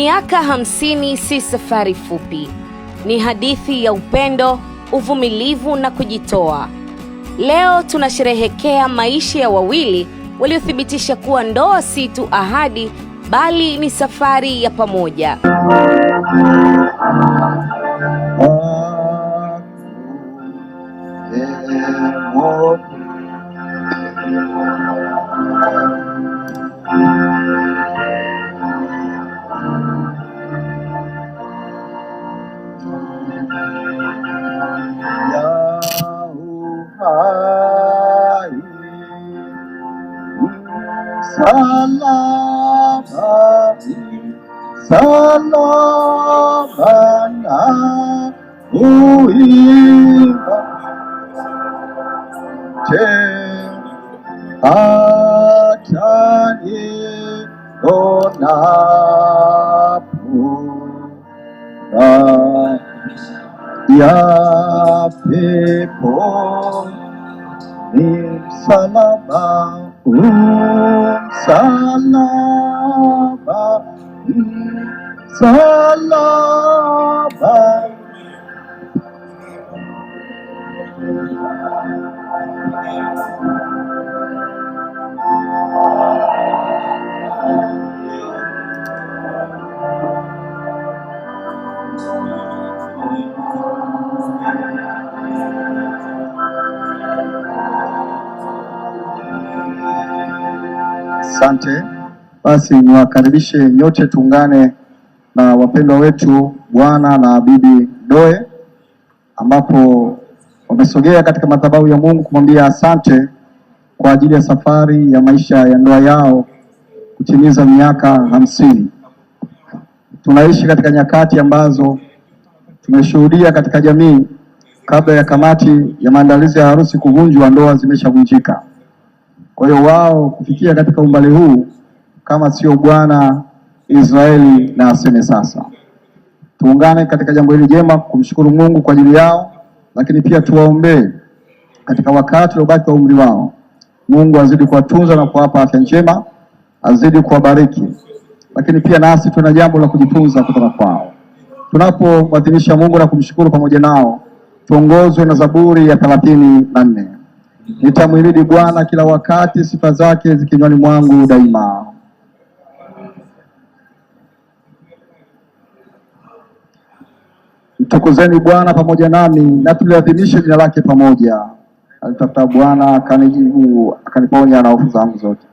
Miaka 50 si safari fupi. Ni hadithi ya upendo, uvumilivu na kujitoa. Leo tunasherehekea maisha ya wawili waliothibitisha kuwa ndoa si tu ahadi, bali ni safari ya pamoja. Salamana uimba te atani onapura ya pepo ni salama salama salama. Asante. Basi niwakaribishe nyote, tuungane na wapendwa wetu Bwana na Bibi Doe, ambapo wamesogea katika madhabahu ya Mungu kumwambia asante kwa ajili ya safari ya maisha ya ndoa yao kutimiza miaka 50. Tunaishi katika nyakati ambazo tumeshuhudia katika jamii, kabla ya kamati ya maandalizi ya harusi kuvunjwa, ndoa zimeshavunjika. Kwa hiyo wao kufikia katika umbali huu, kama sio Bwana Israeli na aseme sasa. Tuungane katika jambo hili jema kumshukuru Mungu kwa ajili yao, lakini pia tuwaombee katika wakati uliobaki wa umri wao. Mungu azidi kuwatunza na kuwapa afya njema, azidi kuwabariki, lakini pia nasi tuna jambo la kujifunza kutoka kwao. Tunapomwadhimisha Mungu na kumshukuru pamoja nao, tuongozwe na Zaburi ya 34. Nitamhimidi Bwana kila wakati, sifa zake zikinywani mwangu daima. Mtukuzeni Bwana pamoja nami, na tuliadhimishe jina lake pamoja. Alitafuta Bwana akanijibu, akaniponya na hofu zangu zote.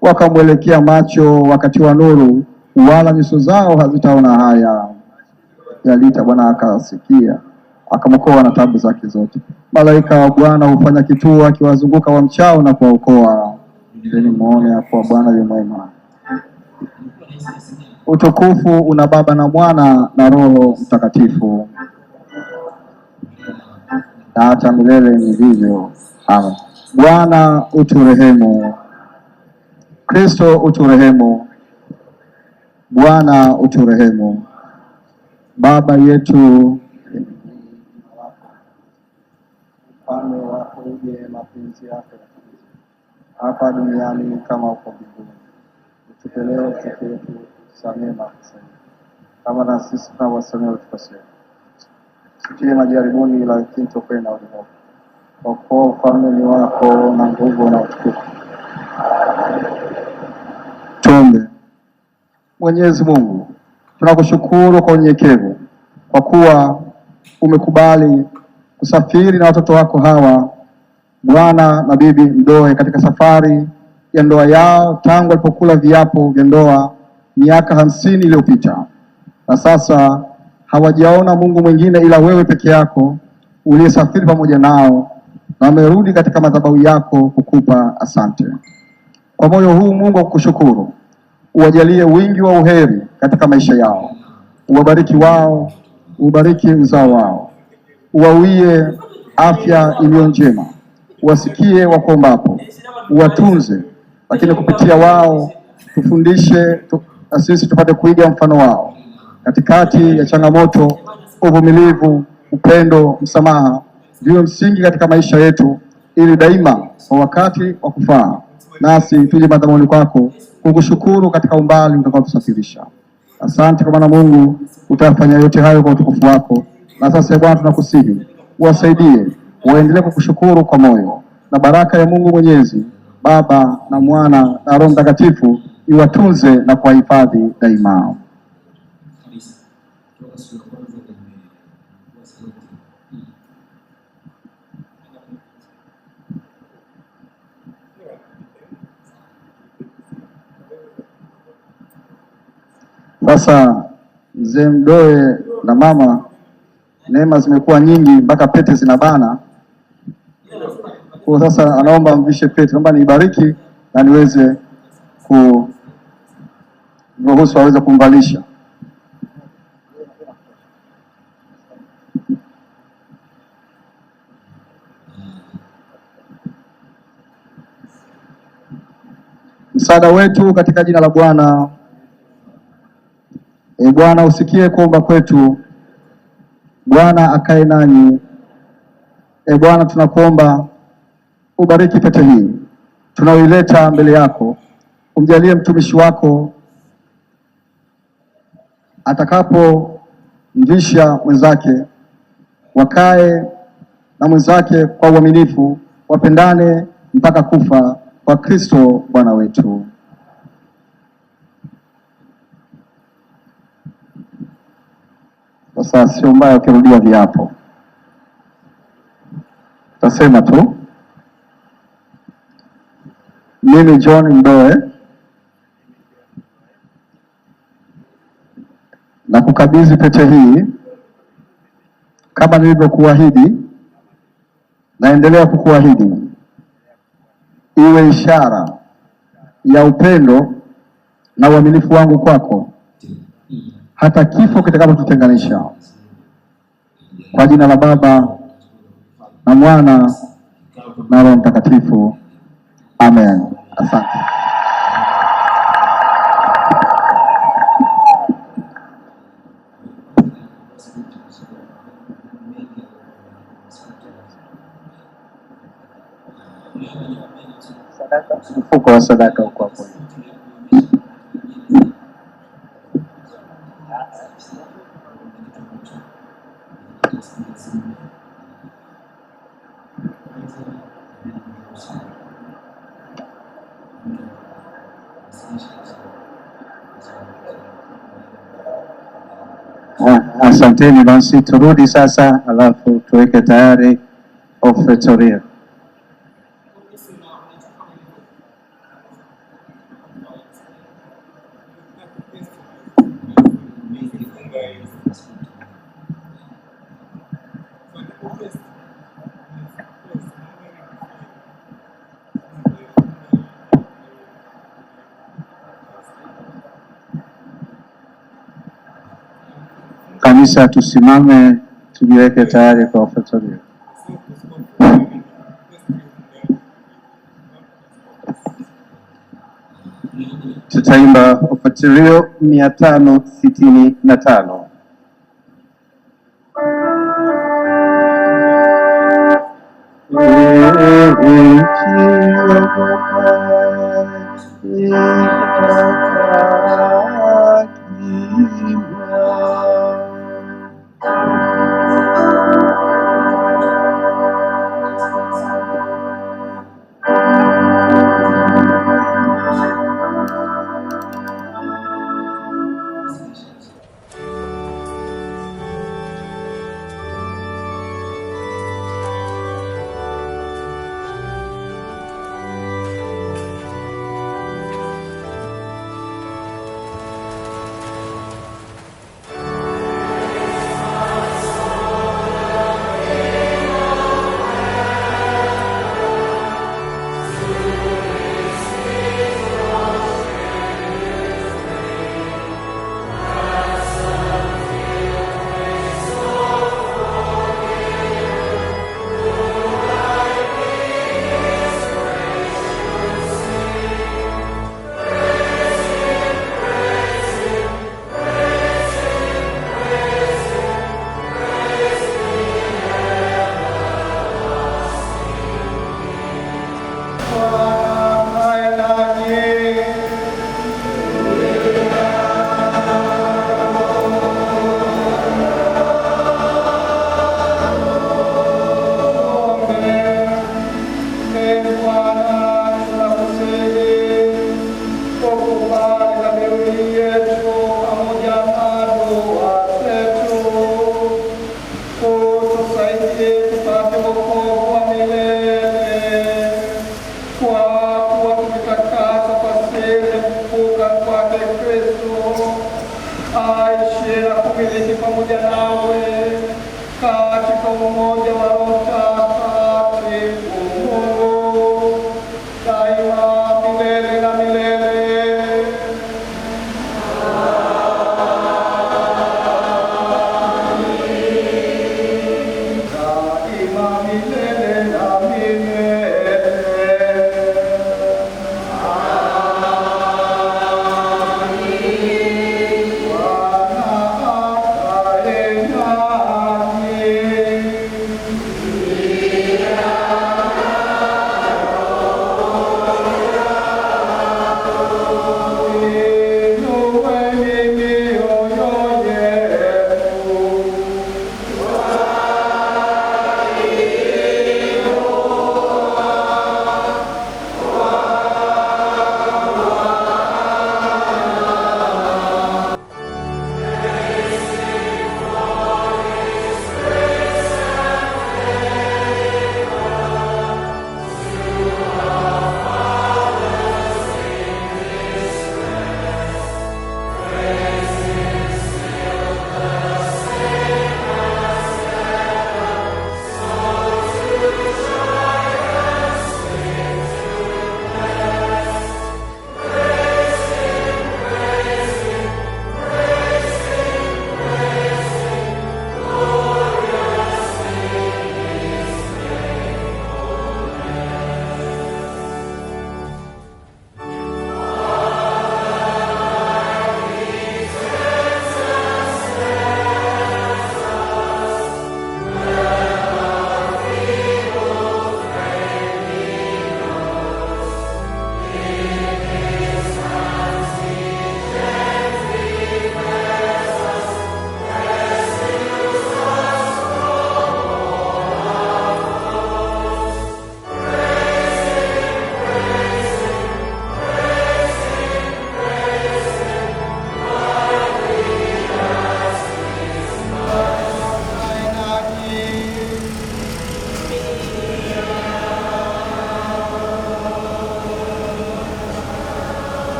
Wakamwelekea macho wakati wa nuru, wala nyuso zao hazitaona haya. Yaliita Bwana akasikia, akamwokoa na tabu zake zote. Malaika wa Bwana hufanya kituo akiwazunguka wamchao na kuwaokoa. Ndeni muone kwa Bwana yu mwema. Utukufu una Baba na Mwana na Roho Mtakatifu, na hata milele ni vivyo. Amen. Bwana uturehemu. Kristo uturehemu. Bwana uturehemu. Baba yetu, ufalme wako uje, mapenzi yako hapa duniani kama huko mbinguni. Utupe leo siku yetu, tusamehe makosa kama na sisi tunavyowasamehe waliotukosea. Usitie majaribuni, ila tuokoe na uovu. Kwa kuwa ufalme ni wako na nguvu na utukufu. Tuombe. Mwenyezi Mungu, tunakushukuru kwa unyenyekevu, kwa kuwa umekubali kusafiri na watoto wako hawa, Bwana na Bibi Doe, katika safari ya ndoa yao tangu walipokula viapo vya ndoa miaka 50 iliyopita. Na sasa hawajaona Mungu mwingine ila wewe peke yako uliyesafiri pamoja nao, na wamerudi katika madhabahu yako kukupa asante. Kwa moyo huu Mungu wa kukushukuru, uwajalie wingi wa uheri katika maisha yao. Uwabariki wao, ubariki uzao wao, uwawie afya iliyo njema, uwasikie wakuombapo, uwatunze, lakini kupitia wao tufundishe na sisi tupate kuiga mfano wao katikati ya changamoto. Uvumilivu, upendo, msamaha ndio msingi katika maisha yetu, ili daima kwa wakati wa kufaa nasi tuje madhabahuni kwako kukushukuru katika umbali utakaotusafirisha. Asante kwa maana Mungu utafanya yote hayo kwa utukufu wako. Na sasa Bwana, tunakusihi uwasaidie waendelee kukushukuru kwa moyo, na baraka ya Mungu Mwenyezi, Baba na Mwana na Roho Mtakatifu iwatunze na kuwahifadhi daima. Sasa mzee Mdoe na mama, neema zimekuwa nyingi mpaka pete zinabana. Kwa sasa anaomba mvishe pete, naomba niibariki na niweze kuruhusu aweze kumvalisha. Msaada wetu katika jina la Bwana. Bwana usikie kuomba kwetu. Bwana akae nanyi. Bwana tunakuomba ubariki pete hii tunaoileta mbele yako, umjalie mtumishi wako atakapomvisha mwenzake, wakae na mwenzake kwa uaminifu, wapendane mpaka kufa, kwa Kristo Bwana wetu. Sasa sio mbaya ukirudia viapo, tasema tu, mimi John Mdoe na kukabidhi pete hii kama nilivyokuahidi, naendelea kukuahidi, iwe ishara ya upendo na uaminifu wangu kwako hata kifo kitakapotutenganisha. Kwa jina la Baba na Mwana na Roho Mtakatifu. Amen. Asante. Mfuko wa sadaka uko hapo. Asanteni, basi turudi sasa, alafu tuweke tayari ofretoria. Kanisa tusimame, tujiweke tayari kwa ofretoria. Tutaimba ofretorio 565. aishie na kumiliki pamoja nawe katika umoja wa Roho Mtakatifu Mungu daima milele na milele. Daima milele na milele.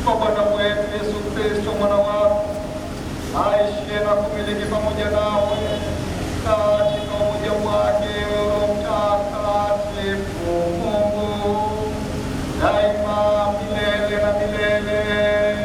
kwa Bwana wetu Yesu Kristo mwana wako, aishie na kumiliki pamoja nawe katika umoja wake Roho Mtakatifu Mungu daima milele na milele.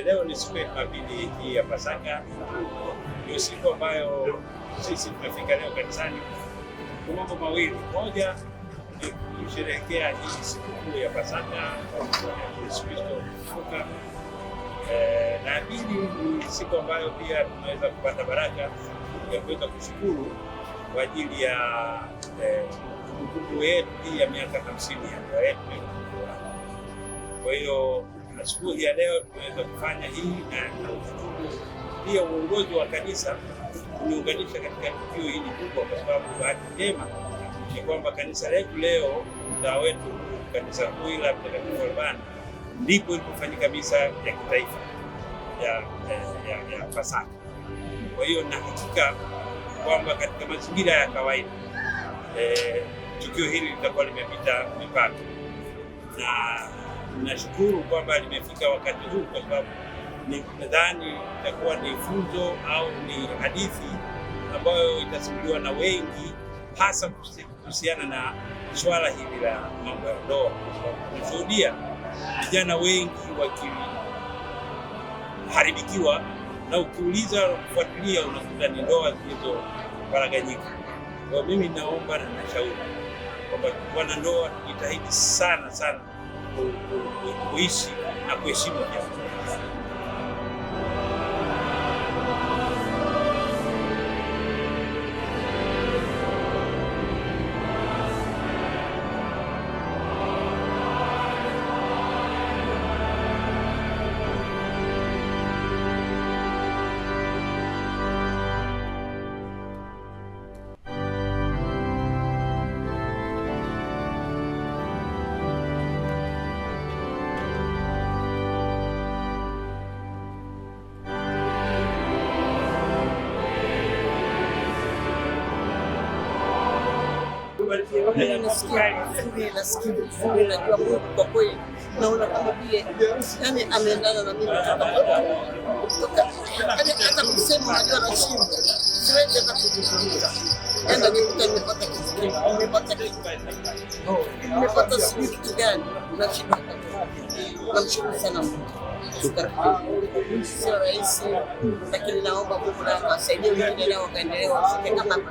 Leo ni siku ya Jumapili hii ya Pasaka. Ndio siku ambayo sisi tumefika leo kanisani kwa mambo mawili. Moja ni kusherehekea hii sikukuu ya Pasaka ya Yesu Kristo kufufuka, na pili ni siku ambayo pia tunaweza kupata baraka ya kuweza kushukuru kwa ajili ya kumbukumbu yetu hii ya miaka 50 ya ndoa yetu. Kwa hiyo asubuhi ya leo tunaweza kufanya hii na pia uongozi wa kanisa kuniunganisha katika tukio hili kubwa, kwa sababu bahati njema ni kwamba kanisa letu leo, mtaa wetu, kanisa kuu la Mtakatifu Albani, ndipo ilipofanyika misa ya kitaifa ya Pasaka. Kwa hiyo na hakika kwamba katika mazingira ya kawaida tukio hili litakuwa limepita mipaka, na nashukuru kwamba limefika wakati huu, kwa sababu nadhani itakuwa ni funzo au ni hadithi ambayo itasimuliwa na wengi, hasa kuhusiana na swala hili la mambo ya ndoa, kwa sababu tunashuhudia vijana wengi wakiharibikiwa, na ukiuliza kufuatilia unakuta ni ndoa zilizoparaganyika. Kwa mimi naomba na nashauri kwamba wana ndoa tujitahidi sana sana kuishi na kuheshimu jamii. Nasikia vizuri, najua Mungu kwa kweli, naona kama vile yani ameendana na mimi kutoka hata kusema najua nashinda, siwezi hata kuzungumza. Enda nikuta nimepata kitu, nimepata sijui kitu gani, nashinda. Namshukuru sana Mungu. Sio rahisi, lakini naomba Mungu na asaidie wengine nao wakaendelea wafike kama hapa.